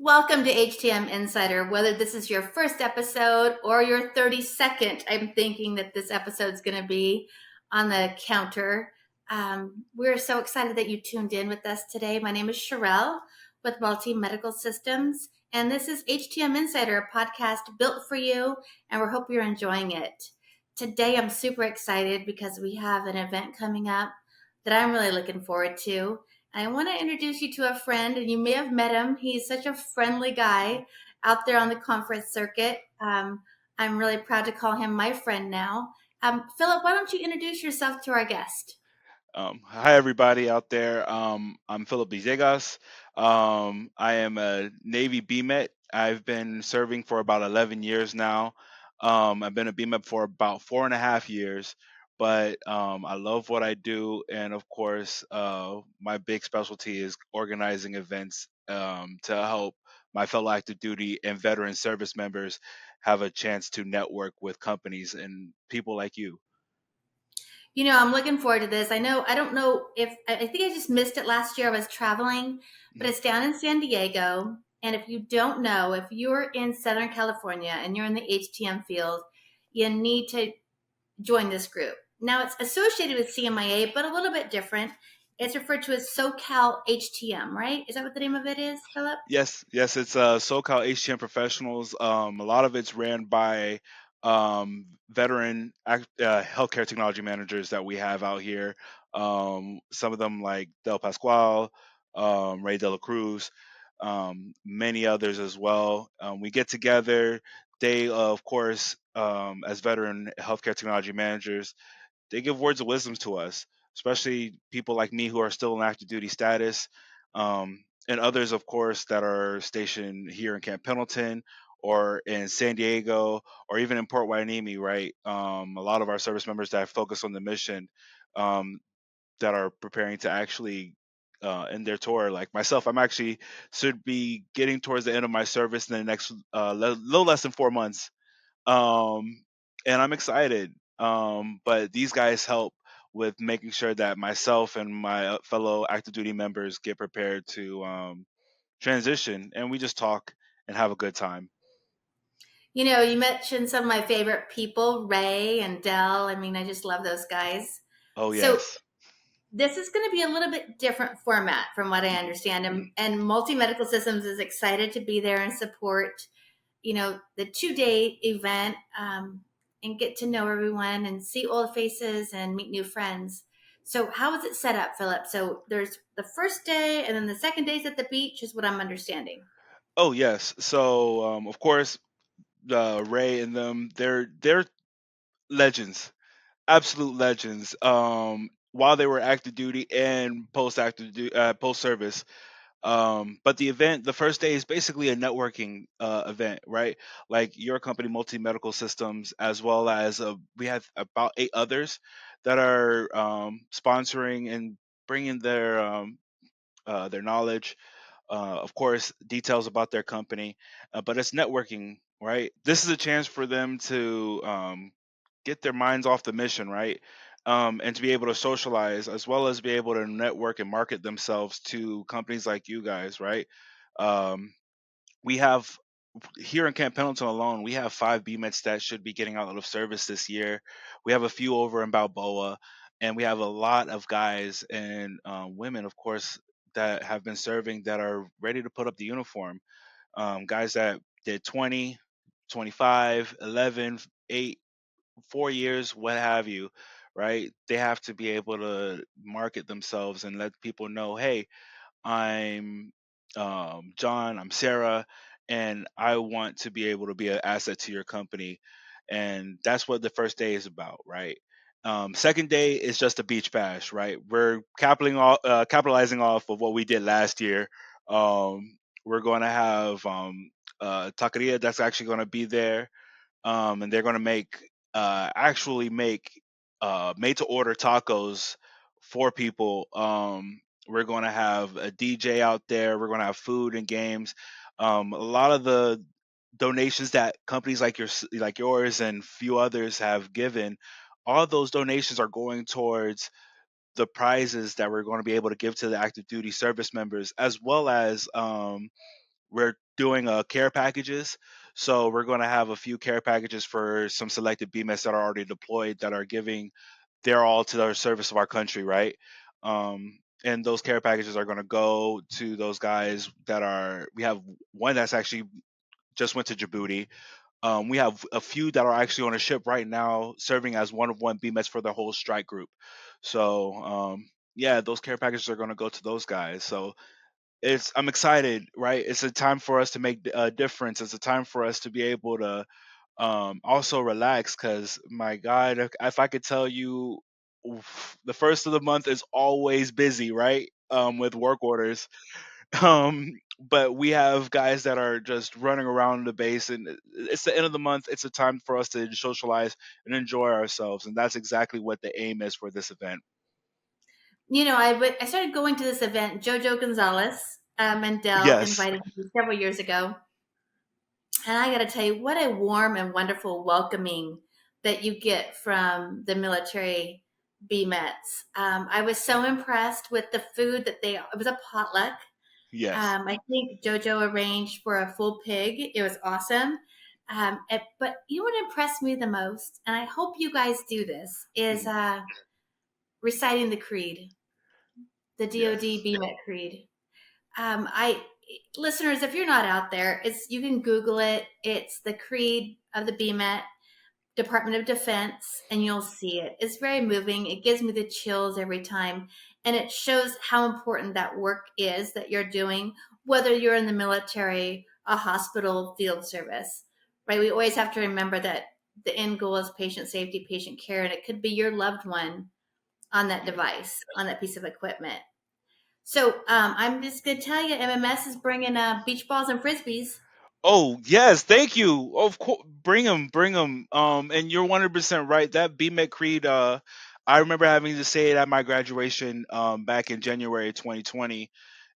Welcome to HTM Insider. Whether this is your first episode or your 32nd, I'm thinking that this episode is going to be on the counter. We're so excited that you tuned in with us today. My name is Sherelle with Multi Medical Systems, and this is HTM Insider, a podcast built for you, and we hope you're enjoying it. Today, I'm super excited because we have an event coming up that I'm really looking forward to. I want to introduce you to a friend, and you may have met him. He's such a friendly guy out there on the conference circuit. I'm really proud to call him my friend now. Philip, why don't you introduce yourself to our guest? Hi, everybody out there. I'm Phillip Villegas. I am a Navy BMET. I've been serving for about 11 years now. I've been a BMET for about 4.5 years, but I love what I do. And of course, my big specialty is organizing events to help my fellow active duty and veteran service members have a chance to network with companies and people like you. I'm looking forward to this. I don't know if, I think I just missed it last year. I was traveling, but Mhm. it's down in San Diego. And if you don't know, if you're in Southern California and you're in the HTM field, you need to join this group. Now it's associated with CMIA, but a little bit different. It's referred to as SoCal HTM, right? Is that what the name of it is, Philip? Yes, it's SoCal HTM professionals. A lot of it's ran by veteran healthcare technology managers that we have out here. Some of them like Del Pasquale, Ray De La Cruz, many others as well. We get together. They, of course, as veteran healthcare technology managers, they give words of wisdom to us, especially people like me who are still in active duty status, and others, of course, that are stationed here in Camp Pendleton or in San Diego or even in Port Hueneme, right? A lot of our service members that focus on the mission, um, that are preparing to actually end their tour. Like myself, I'm actually should be getting towards the end of my service in the next little less than 4 months, um, and I'm excited. But these guys help with making sure that myself and my fellow active duty members get prepared to transition, and we just talk and have a good time. You mentioned some of my favorite people, Ray and Dell. I mean, I just love those guys. Oh So yes. this is going to be a little bit different format from what I Mhm, understand. And, mhm. and Multi Medical Systems is excited to be there and support, the 2-day event, and get to know everyone and see old faces and meet new friends. So how is it set up, Philip? So there's the first day and then the second day's at the beach is what I'm understanding. Oh yes. So of course, Ray and them, they're legends, absolute legends. While they were active duty and post service. But the first day is basically a networking event, right? Like your company, Multi Medical Systems, as well as we have about 8 others that are sponsoring and bringing their knowledge, of course, details about their company, but it's networking, right? This is a chance for them to get their minds off the mission, right? And to be able to socialize as well as be able to network and market themselves to companies like you guys, right? Um, we have here in Camp Pendleton alone, we have 5 BMETs that should be getting out of service this year. We have a few over in Balboa, and we have a lot of guys and women, of course, that have been serving that are ready to put up the uniform. Guys that did 20, 25, 11, 8, 4 years, what have you, right? They have to be able to market themselves and let people know, hey, I'm John, I'm Sarah, and I want to be able to be an asset to your company. And that's what the first day is about, right? Second day is just a beach bash, right? We're capitalizing off of what we did last year. We're going to have taqueria that's actually going to be there, and they're going to actually make made to order tacos for people. We're going to have a DJ out there. We're going to have food and games. A lot of the donations that companies like yours and few others have given, all those donations are going towards the prizes that we're going to be able to give to the active duty service members, as well as we're doing care packages. So we're going to have a few care packages for some selected BMS that are already deployed that are giving their all to the service of our country, right? And those care packages are going to go to those guys that are. We have one that's actually just went to Djibouti. We have a few that are actually on a ship right now, serving as one of one BMS for the whole strike group. So yeah, those care packages are going to go to those guys. So I'm excited, right? It's a time for us to make a difference. It's a time for us to be able to also relax. Because my God, if I could tell you, oof, the first of the month is always busy, right? With work orders. But we have guys that are just running around the base, and it's the end of the month. It's a time for us to socialize and enjoy ourselves, and that's exactly what the aim is for this event. I started going to this event. Jojo Gonzalez Mendel Yes, invited me several years ago, and I got to tell you, what a warm and wonderful welcoming that you get from the military BMETs. I was so impressed with the food that it was a potluck. yes, I think JoJo arranged for a full pig. It was awesome. But you know what impressed me the most, and I hope you guys do this, is mhm, reciting the creed, the DoD yes, BMET creed. I Listeners, if you're not out there, you can Google it. It's the creed of the BMET, Department of Defense, and you'll see it. It's very moving. It gives me the chills every time. And it shows how important that work is that you're doing, whether you're in the military, a hospital, field service, right? We always have to remember that the end goal is patient safety, patient care, and it could be your loved one on that yeah. device, on that piece of equipment. So I'm just going to tell you, MMS is bringing beach balls and frisbees. Oh yes, thank you. Of course, bring them, bring them. And you're 100% right. That BMEC Creed, I remember having to say it at my graduation, back in January 2020,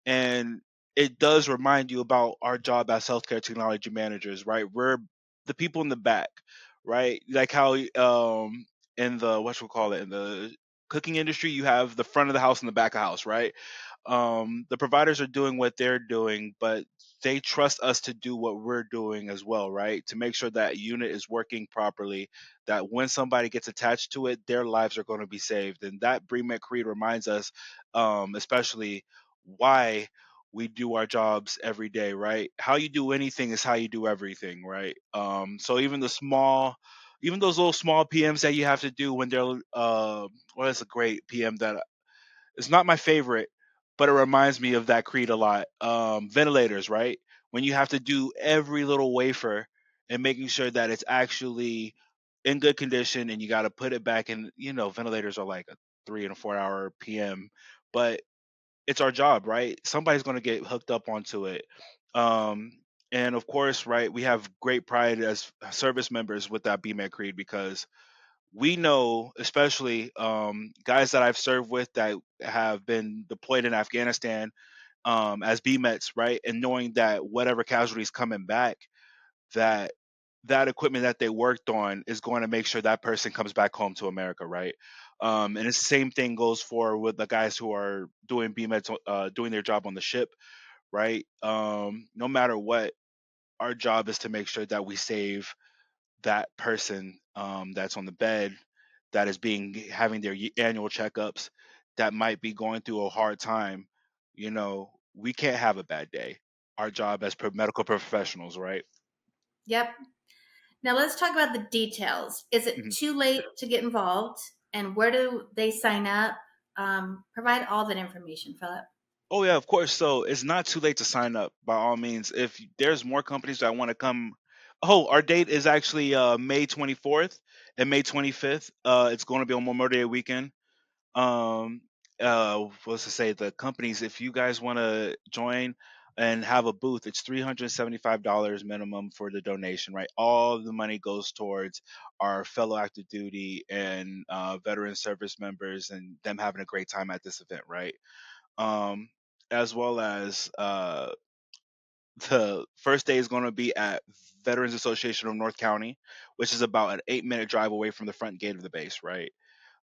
and it does remind you about our job as healthcare technology managers, right? We're the people in the back, right? Like how, in the what you call it, in the cooking industry, you have the front of the house and the back of house, right? The providers are doing what they're doing, but they trust us to do what we're doing as well, right? To make sure that unit is working properly, that when somebody gets attached to it, their lives are going to be saved. And that BREMET Creed reminds us, especially why we do our jobs every day, right? How you do anything is how you do everything, right? So even those little small PMs that you have to do when they're, well, that's a great PM that it's not my favorite, but it reminds me of that creed a lot. Ventilators, right? When you have to do every little wafer and making sure that it's actually in good condition, and you got to put it back in. Ventilators are like a 3 and 4 hour PM, but it's our job, right? Somebody's going to get hooked up onto it. Um, and of course, right, we have great pride as service members with that BMET creed, because we know, especially guys that I've served with that have been deployed in Afghanistan, as BMETs, right? And knowing that whatever casualties coming back, that that equipment that they worked on is going to make sure that person comes back home to America, right? And the same thing goes for with the guys who are doing BMETs, doing their job on the ship, right? No matter what, our job is to make sure that we save that person, that's on the bed, that is being having their annual checkups, that might be going through a hard time. We can't have a bad day. Our job as medical professionals, right? Yep. Now let's talk about the details. Is it Mhm. too late to get involved? And where do they sign up? Provide all that information, Philip. Oh yeah, of course. So it's not too late to sign up. By all means, if there's more companies that want to come. Oh, our date is actually May 24th and May 25th. It's going to be on Memorial Day weekend. um What's to say, the companies, if you guys want to join and have a booth, it's $375 minimum for the donation, right? All the money goes towards our fellow active duty and veteran service members, and them having a great time at this event, right? um as well as the first day is going to be at Veterans Association of North County, which is about an 8-minute drive away from the front gate of the base, right?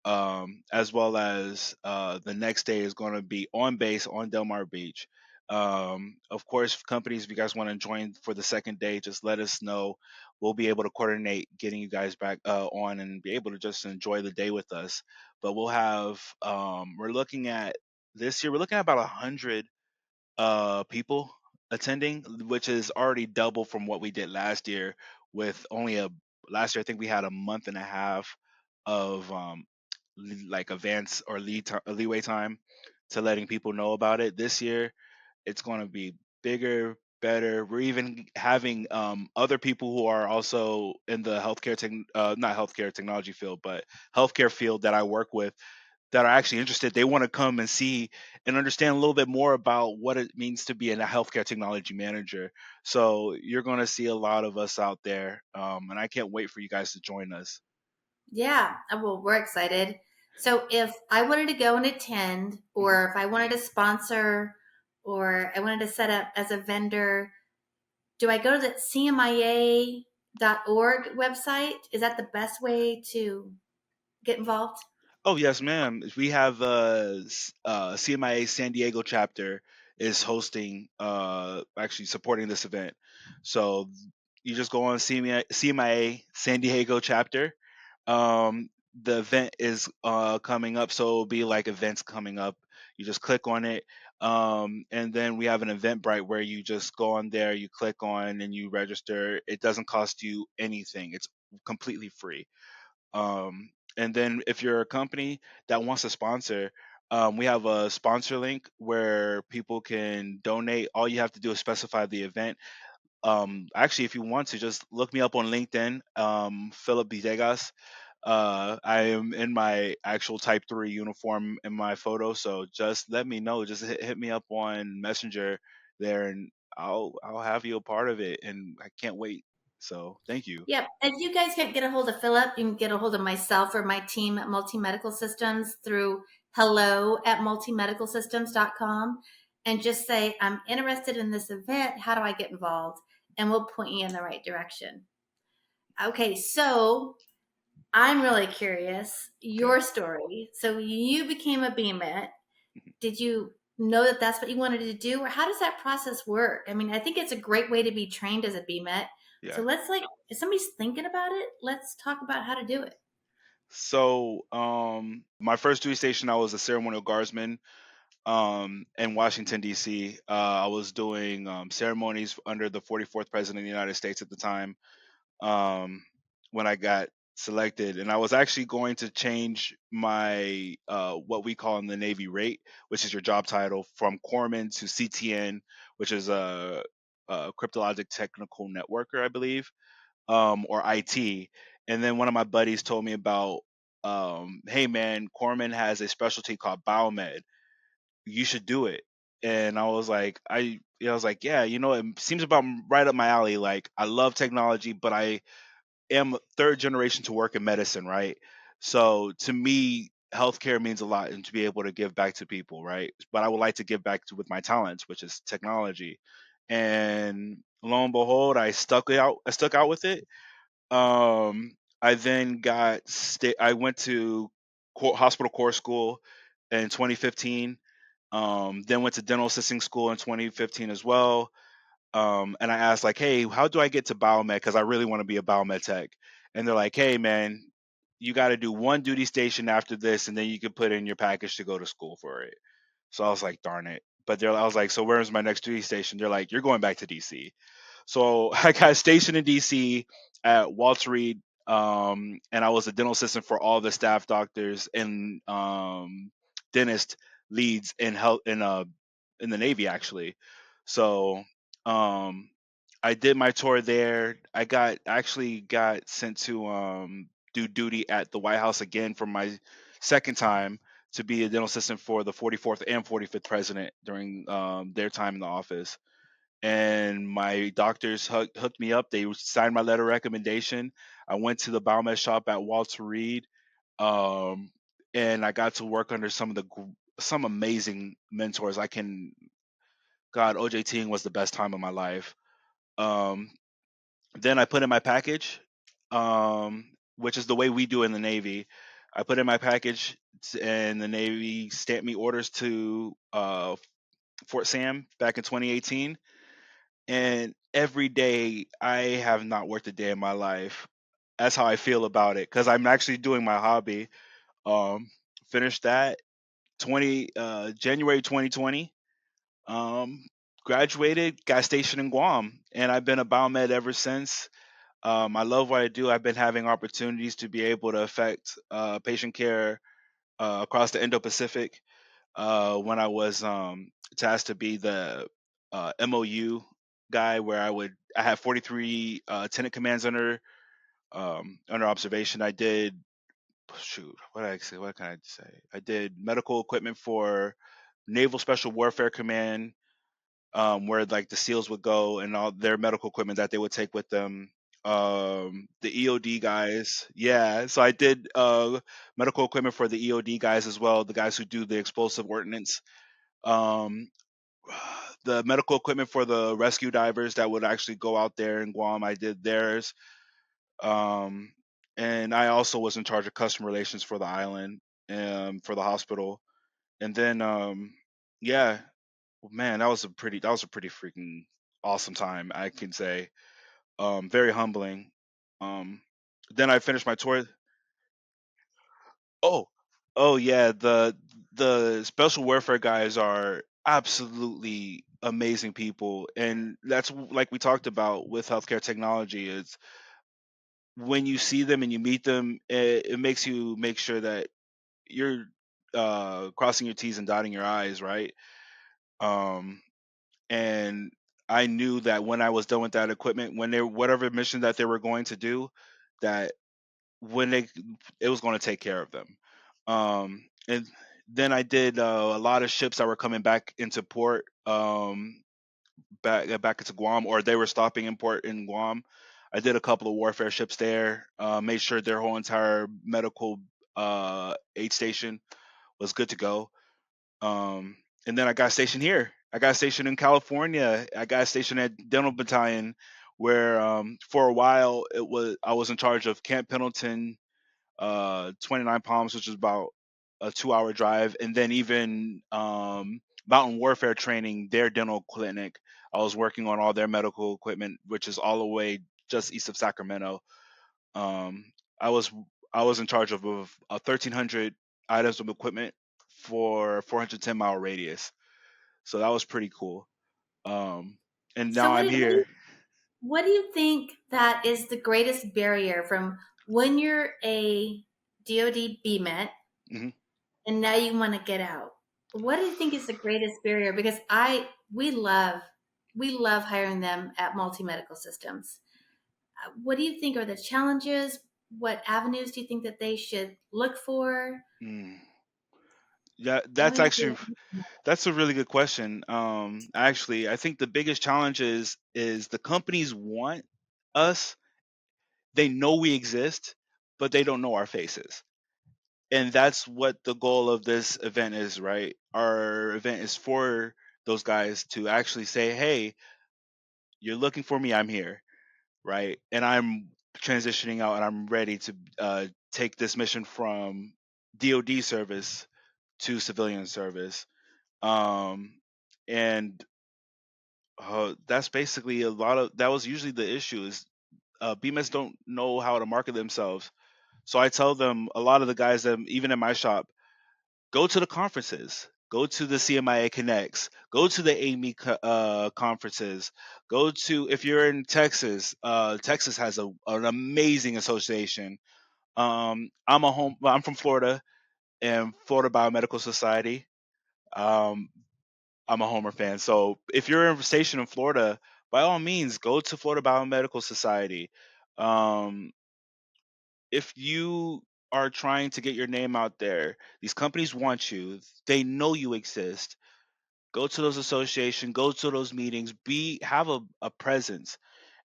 As well as the next day is going to be on base on Del Mar Beach. Of course, companies, if you guys want to join for the second day, just let us know. We'll be able to coordinate getting you guys back on and be able to just enjoy the day with us. But we'll have, we're looking at this year, we're looking at about 100 people attending, which is already double from what we did last year. With only a last year, I think we had a month and a half of like advance or leeway time to letting people know about it. This year, it's going to be bigger, better. We're even having other people who are also in the not healthcare technology field, but healthcare field that I work with that are actually interested. They want to come and see and understand a little bit more about what it means to be a healthcare technology manager. So you're going to see a lot of us out there, and I can't wait for you guys to join us. Yeah, well, we're excited. So if I wanted to go and attend, Mhm. or if I wanted to sponsor, or I wanted to set up as a vendor, do I go to the cmia.org website? Is that the best way to get involved? Oh yes, ma'am. We have CMIA San Diego chapter is hosting, actually supporting this event. So you just go on CMIA San Diego chapter. The event is coming up, so it'll be like events coming up. You just click on it, and then we have an Eventbrite where you just go on there, you click on, and you register. It doesn't cost you anything. It's completely free. And then if you're a company that wants to sponsor, we have a sponsor link where people can donate. All you have to do is specify the event. Actually, if you want to, just look me up on LinkedIn, Phillip Villegas. I am in my actual Type 3 uniform in my photo, so just let me know. Just hit me up on Messenger there, and I'll have you a part of it. And I can't wait. So thank you. Yep. If you guys can't get a hold of Philip, you can get a hold of myself or my team at Multi Medical Systems through hello@multimedicalsystems.com and just say, I'm interested in this event. How do I get involved? And we'll point you in the right direction. Okay, so I'm really curious Okay. your story. So you became a BMET. Did you know that that's what you wanted to do, or how does that process work? I mean, I think it's a great way to be trained as a BMET. So Yeah. let's like, if somebody's thinking about it, let's talk about how to do it. So, my first duty station, I was a ceremonial guardsman, in Washington D.C. I was doing ceremonies under the 44th president of the United States at the time, um, when I got selected, and I was actually going to change my what we call in the Navy rate, which is your job title, from corpsman to CTN, which is a cryptologic technical networker, I believe, or IT. And then one of my buddies told me about, hey man, Corman has a specialty called biomed. You should do it. And I was like, I was like, yeah, it seems about right up my alley. Like, I love technology, but I am third generation to work in medicine, right? So to me, healthcare means a lot, and to be able to give back to people, right? But I would like to give back to with my talents, which is technology. And lo and behold, I stuck it out. I stuck out with it. I then I went to hospital core school in 2015. Then went to dental assisting school in 2015 as well. And I asked like, hey, how do I get to biomed? Because I really want to be a biomed tech. And they're like, hey, man, you got to do one duty station after this, and then you can put in your package to go to school for it. So I was like, darn it. I was like, so where's my next duty station? They're like, you're going back to DC. So I got stationed in DC at Walter Reed, and I was a dental assistant for all the staff doctors and dentist leads in health in the Navy actually. So um, I did my tour there. Actually got sent to do duty at the White House again for my second time to be a dental assistant for the 44th and 45th president during their time in the office. And my doctors hooked me up. They signed my letter of recommendation. I went to the biomed shop at Walter Reed, um, and I got to work under some amazing mentors. God, OJTing was the best time of my life. Um, then I put in my package, which is the way we do in the Navy. I put in my package, and the Navy stamped me orders to Fort Sam back in 2018, and every day I have not worked a day in my life. That's how I feel about it because I'm actually doing my hobby. Um, Finished that January 2020. Um, Graduated, got stationed in Guam, and I've been a biomed ever since. I love what I do. I've been having opportunities to be able to affect patient care across the Indo-Pacific. When I was tasked to be the MOU guy, where I had 43 tenant commands under observation. I did shoot, what did I say? What can I say? I did medical equipment for Naval Special Warfare Command, where like the SEALs would go and all their medical equipment that they would take with them. The EOD guys, yeah. So I did medical equipment for the EOD guys as well, the guys who do the explosive ordnance. Um, the medical equipment for the rescue divers that would actually go out there in Guam, I did theirs. Um, and I also was in charge of customer relations for the island, for the hospital. And then, yeah, man, that was a pretty freaking awesome time, I can say. Very humbling. Um, then I finished my tour. Oh, oh yeah, the special warfare guys are absolutely amazing people, and that's like we talked about with healthcare technology. Is when you see them and you meet them, it makes you make sure that you're crossing your T's and dotting your I's, right? Um, and I knew that when I was done with that equipment, when they whatever mission that they were going to do, that when they it was going to take care of them. And then I did a lot of ships that were coming back into port, back into Guam, or they were stopping in port in Guam. I did a couple of warfare ships there. Made sure their whole entire medical aid station was good to go. Um, and then I got stationed here. I got stationed in California. I got stationed at Dental Battalion, where for a while I was in charge of Camp Pendleton, 29 Palms, which is about a 2 hour drive, and then even Mountain Warfare Training, their dental clinic. I was working on all their medical equipment, which is all the way just east of Sacramento. Um, I was I was in charge of 1,300 items of equipment for 410-mile radius, so that was pretty cool. Um, and So now I'm here. what do you think that is the greatest barrier from when you're a DoD BMET Mhm. and now you want to get out? What do you think is the greatest barrier? Because I we love hiring them at Multi Medical Systems. What do you think are the challenges? What avenues do you think that they should look for? Mm. Yeah, Tell me what you that's a really good question. Actually, I think the biggest challenge is the companies want us. They know we exist, but they don't know our faces. And that's what the goal of this event is, right? Our event is for those guys to actually say, "Hey, you're looking for me, I'm here," right? And I'm transitioning out and I'm ready to take this mission from DoD service to civilian service. Um, and that's basically a lot of that was usually the issue is BMS don't know how to market themselves. So I tell them, a lot of the guys that even in my shop, go to the conferences, go to the CMIA Connects, go to the AMI conferences, go to, if you're in Texas, Texas has an amazing association. I'm from Florida, and Florida Biomedical Society. Um, I'm a Homer fan. So if you're in station in Florida, by all means, go to Florida Biomedical Society. Um, if you are trying to get your name out there, these companies want you. They know you exist. Go to those associations, go to those meetings, have a presence.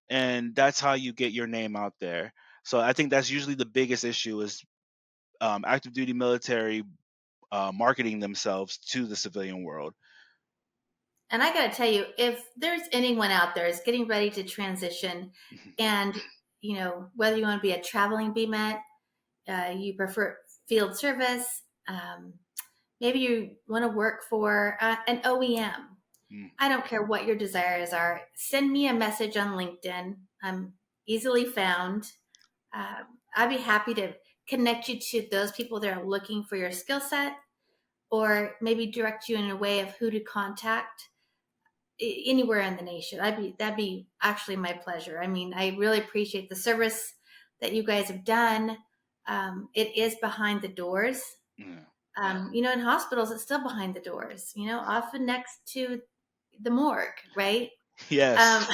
And that's how you get your name out there. So I think that's usually the biggest issue is active duty military marketing themselves to the civilian world. And I got to tell you, if there's anyone out there is getting ready to transition, and whether you want to be a traveling BMET, you prefer field service, maybe you want to work for an OEM. Mm, I don't care what your desires are. Send me a message on LinkedIn. I'm easily found. I'd be happy to connect you to those people that are looking for your skill set, or maybe direct you in a way of who to contact anywhere in the nation. That'd be actually my pleasure. I mean, I really appreciate the service that you guys have done. It is behind the doors. yeah. In hospitals, it's still behind the doors. Often next to the morgue, right? Um, Yes.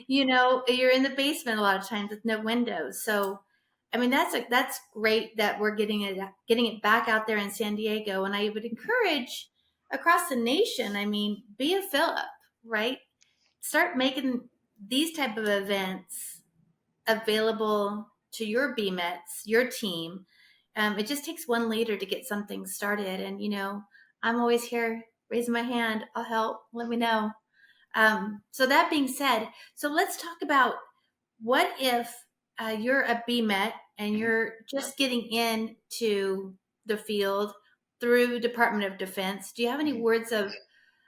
you're in the basement a lot of times with no windows. So, I mean, that's great that we're getting it back out there in San Diego. And I would encourage across the nation. I mean, be a Phillip, right? Start making these type of events available to your BMETs, your team. It just takes one leader to get something started. And I'm always here, raising my hand. I'll help. Let me know. So that being said, so let's talk about what if you're a BMET and Mhm, you're just getting into the field through Department of Defense. Do you have any mhm. words of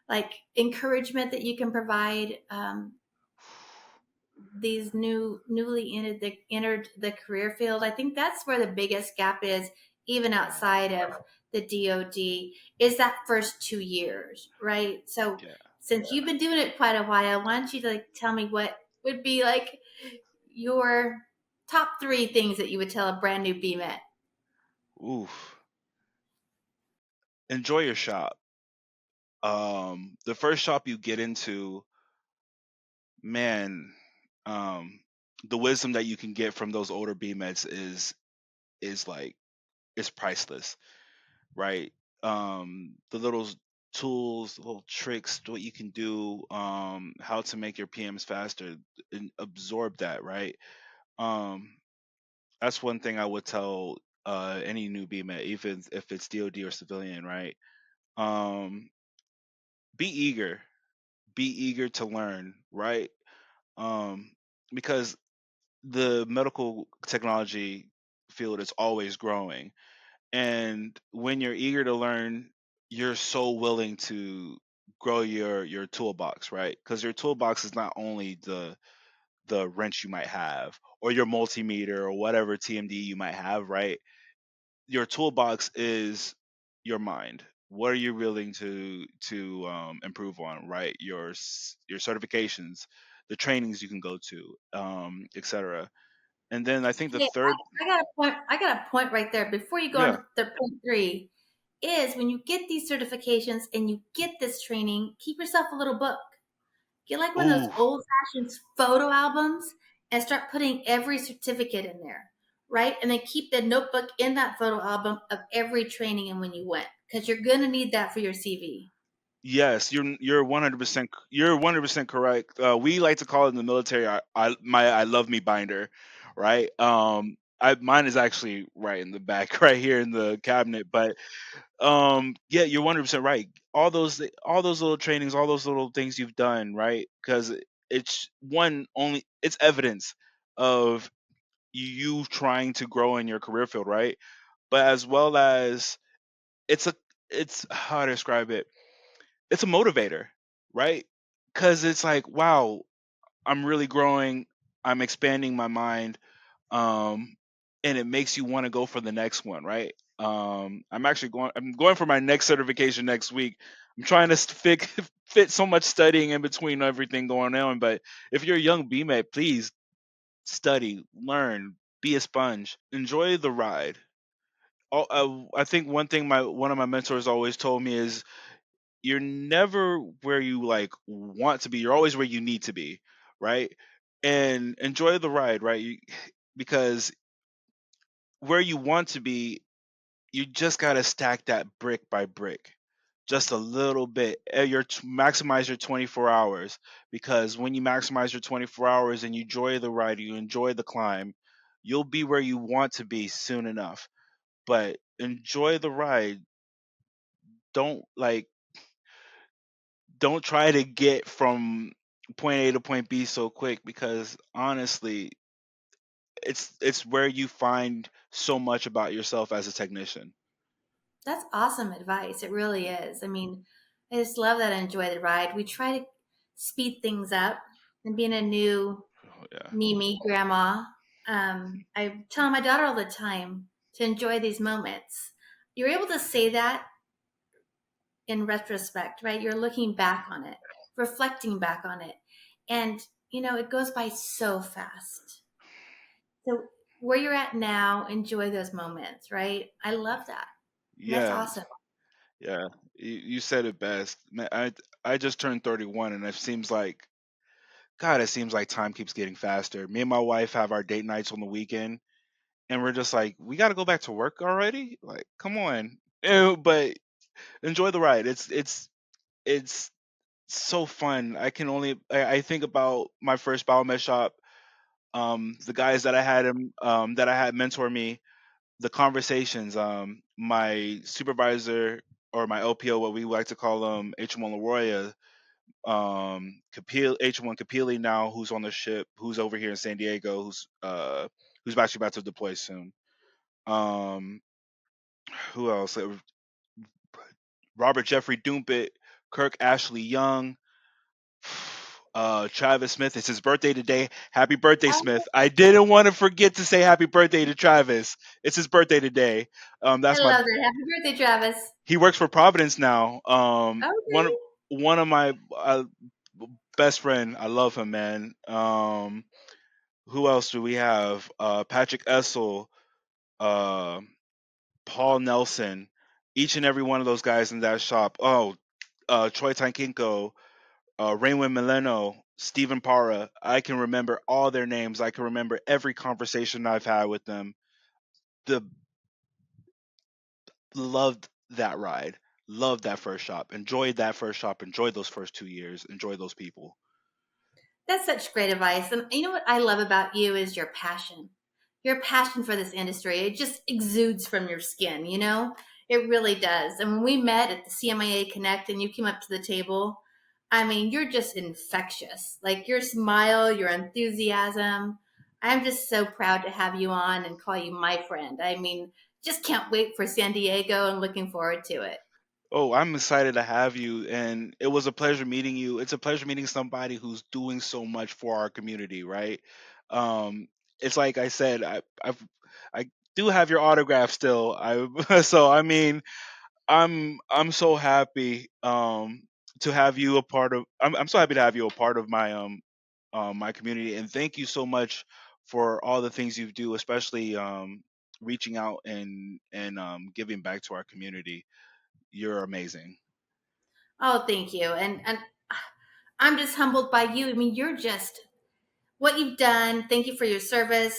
like encouragement that you can provide these newly entered the career field? I think that's where the biggest gap is, even outside of the DoD, is that first 2 years, right? So Yeah. since you've been doing it quite a while, why don't you like tell me what would be like your top three things that you would tell a brand new BMET? Oof. Enjoy your shop. The first shop you get into, man, um, the wisdom that you can get from those older BMEDs is like is priceless, right? The little tools, the little tricks, what you can do, how to make your PMs faster, and absorb that, right? Um, that's one thing I would tell any new BMED, even if it's DoD or civilian, right? Um, be eager, be eager to learn, right? Um, because the medical technology field is always growing, and when you're eager to learn, you're so willing to grow your toolbox, right? Because your toolbox is not only the wrench you might have or your multimeter or whatever TMD you might have, right? Your toolbox is your mind. What are you willing to improve on, right? Your certifications, the trainings you can go to, etc. And then I think the Hey, third, I got a point. I got a point right there. Before you go on yeah, to the point three, is when you get these certifications and you get this training, keep yourself a little book. Get like one of those ooh, old fashioned photo albums and start putting every certificate in there, right? And then keep the notebook in that photo album of every training and when you went, because you're gonna need that for your CV. yes, you're 100% you're 100% correct. We like to call it in the military, I love me binder, right? Mine is actually right in the back, right here in the cabinet. But yeah, you're 100% right. All those little trainings, all those little things you've done, right? Because it's evidence of you trying to grow in your career field, right? But as well as it's a it's how to describe it, it's a motivator, right? Because it's like, wow, I'm really growing, I'm expanding my mind, um, and it makes you want to go for the next one, right? I'm going for my next certification next week. I'm trying to fit so much studying in between everything going on. But if you're a young BMET, please study, learn, be a sponge, enjoy the ride. I think one thing my one of my mentors always told me is you're never where you like want to be. You're always where you need to be, right? And enjoy the ride, right? Because where you want to be, you just got to stack that brick by brick, just a little bit. Maximize your 24 hours, because when you maximize your 24 hours and you enjoy the ride, you enjoy the climb, you'll be where you want to be soon enough. But enjoy the ride. Don't like don't try to get from point A to point B so quick, because honestly, it's where you find so much about yourself as a technician. That's awesome advice. It really is. I mean, I just love that enjoy the ride. We try to speed things up, and being a new Oh, yeah. Mimi grandma, I tell my daughter all the time to enjoy these moments. You're able to say that in retrospect, right? You're looking back on it, reflecting back on it. And, it goes by so fast. So, where you're at now, enjoy those moments, right? I love that. And that's Yes. awesome. Yeah. You said it best. Man, I just turned 31, and it seems like God, it seems like time keeps getting faster. Me and my wife have our date nights on the weekend, and we're just like, we got to go back to work already. Like, come on. But enjoy the ride. It's so fun. I think about my first biomed shop. The guys that I had mentor me, the conversations. My supervisor or my LPO, what we like to call H1 Leroya, H1 Kapili now, who's on the ship, who's over here in San Diego, who's actually about to deploy soon. Um, who else? Robert Jeffrey Dumpet, Kirk Ashley Young, Travis Smith. It's his birthday today. Happy birthday, Oh, Smith. I didn't want to forget to say happy birthday to Travis. It's his birthday today. I That's my love that. Happy birthday, Travis. He works for Providence now. Okay. One of my best friend. I love him, man. Who else do we have? Patrick Essel, uh, Paul Nelson. Each and every one of those guys in that shop. Oh, Troy Tankinko, Raymond Mileno, Stephen Para. I can remember all their names. I can remember every conversation I've had with them. The Loved that ride. Loved that first shop. Enjoyed that first shop. Enjoyed those first 2 years. Enjoyed those people. That's such great advice. And you know what I love about you is your passion. Your passion for this industry. It just exudes from your skin, you know? It really does. And when we met at the CMIA Connect and you came up to the table, I mean, you're just infectious. Like your smile, your enthusiasm. I'm just so proud to have you on and call you my friend. I mean, just can't wait for San Diego and looking forward to it. Oh, I'm excited to have you, and it was a pleasure meeting you. It's a pleasure meeting somebody who's doing so much for our community, right? Um, it's like I said, I do have your autograph still. I so I mean, I'm so happy to have you a part of. I'm so happy to have you a part of my community, and thank you so much for all the things you do, especially reaching out and giving back to our community. You're amazing. Oh, thank you. And I'm just humbled by you. I mean, you're just what you've done. Thank you for your service.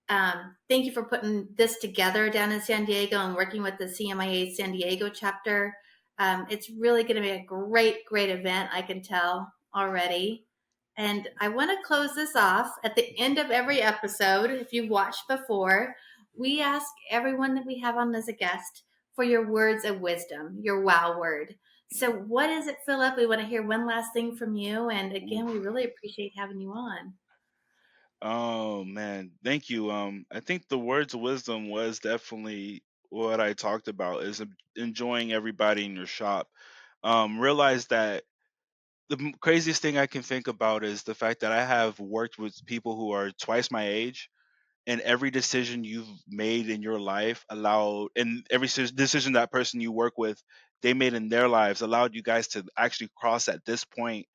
Thank you for putting this together down in San Diego and working with the CMIA San Diego chapter. It's really going to be a great, great event. I can tell already. And I want to close this off at the end of every episode. If you watched before, we ask everyone that we have on as a guest for your words of wisdom, your wow word. So, what is it, Philip? We want to hear one last thing from you. And again, we Oof. really appreciate having you on. Oh man, thank you. I think the words of wisdom was definitely what I talked about is enjoying everybody in your shop. Realize that craziest thing I can think about is the fact that I have worked with people who are twice my age, and every decision you've made in your life and every decision that person you work with they made in their lives allowed you guys to actually cross at this point,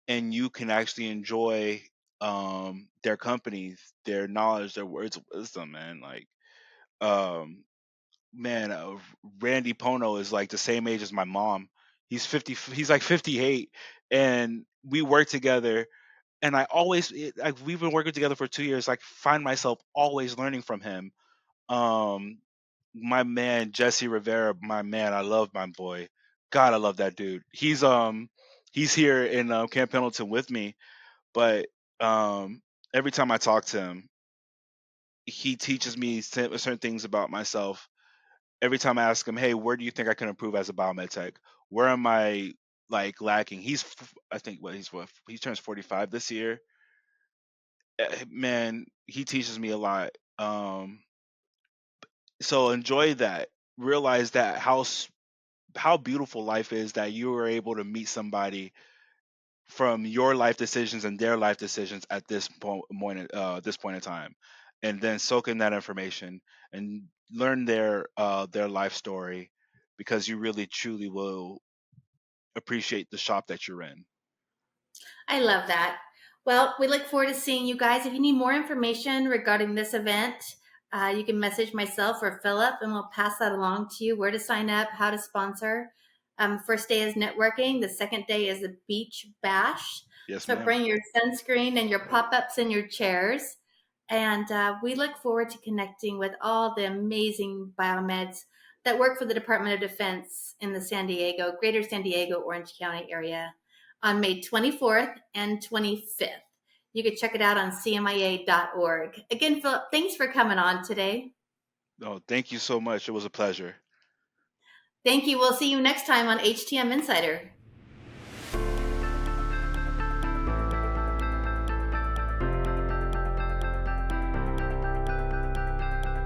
and you can actually enjoy their company, their knowledge, their words of wisdom, man. Like, um, man, Randy Pono is like the same age as my mom. He's 50. He's like 58, and we work together. And like we've been working together for 2 years. I find myself always learning from him. Um, my man Jesse Rivera, my man, I love my boy. God, I love that dude. He's here in Camp Pendleton with me, but um, every time I talk to him, he teaches me certain things about myself. Every time I ask him, "Hey, where do you think I can improve as a biomed tech? Where am I like lacking?" I think what he turns 45 this year. Man, he teaches me a lot. So enjoy that. Realize that how beautiful life is that you were able to meet somebody from your life decisions and their life decisions at this point in time, and then soak in that information and learn their life story, because you really truly will appreciate the shop that you're in. I love that. Well, we look forward to seeing you guys. If you need more information regarding this event, you can message myself or Philip, and we'll pass that along to you, where to sign up, how to sponsor. First day is networking. The second day is a beach bash. Yes, So ma'am. bring your sunscreen and your pop-ups and your chairs. And we look forward to connecting with all the amazing biomeds that work for the Department of Defense in the greater San Diego, Orange County area on May 24th and 25th. You can check it out on cmia.org. Again, Philip, thanks for coming on today. Oh, thank you so much. It was a pleasure. Thank you. We'll see you next time on HTM Insider.